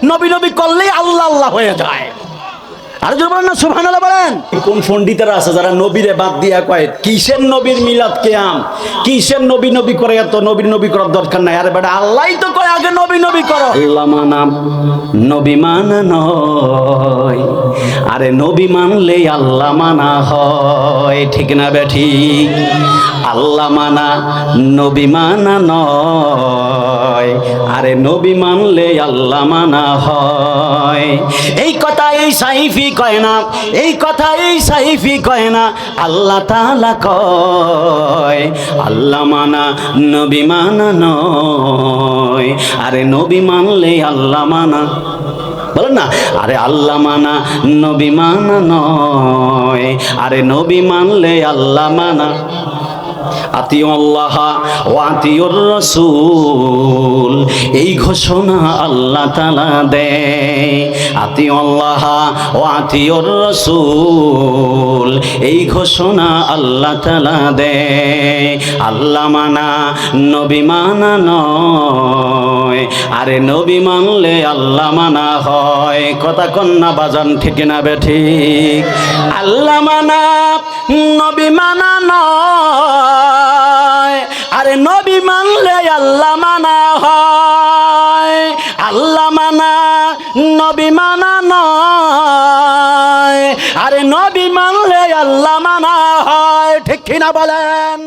নবী নবী করলেই আল্লাহ আল্লাহ হয়ে যায়। আর যদি বলেন না সুবহানাল্লাহ বলেন। কোন পণ্ডিতেরা আছে যারা নবীরে বাদ দিয়া কয় কিসের নবীর মিলাদ কিয়াম, কিসের নবী নবী করে, এত নবীর নবী করার দরকার নাই। আরে বেটা আল্লাহই তো কয় আগে নবী নবী করো। আল্লাহ মানা নবী মানা নয়, আরে নবী মানলে আল্লাহ মানা হয়, ঠিক না বেঠি? আল্লাহ মানা নবী মানা নয়, আরে নবী মানলে আল্লাহ মানা হয়। এই কথা এই সাইফি কয় না, এই কথা এই সাইফি কয় না, আল্লাহ তাআলা কয় আল্লাহ মানা নবী মানা নয়, আরে নবী মানলে আল্লাহ মানা। বলেন না, আরে আল্লাহ মানা নবী মানা নয়, আরে নবী মানলে আল্লাহ মানা। আতিউ আল্লাহ ওয়া আতিউর রাসূল, এই ঘোষণা আল্লাহ তাআলা দেয়। আতিউ আল্লাহ ওয়া আতিউর রাসূল, এই ঘোষণা আল্লাহ তাআলা দেয়। আল্লাহ মানা নবী মানা নয়, আরে নবী মানলে আল্লাহ মানা হয়। কথা কন্যা বাজান, ঠিক না বেঠিক? আল্লাহ মানা নবী মানা নয়, আরে নবী মানলে আল্লাহ মানা হয়। আল্লাহ মানা নবী মানা নয়, আরে নবী মানলে আল্লাহ মানা হয়, ঠিক কিনা বলেন?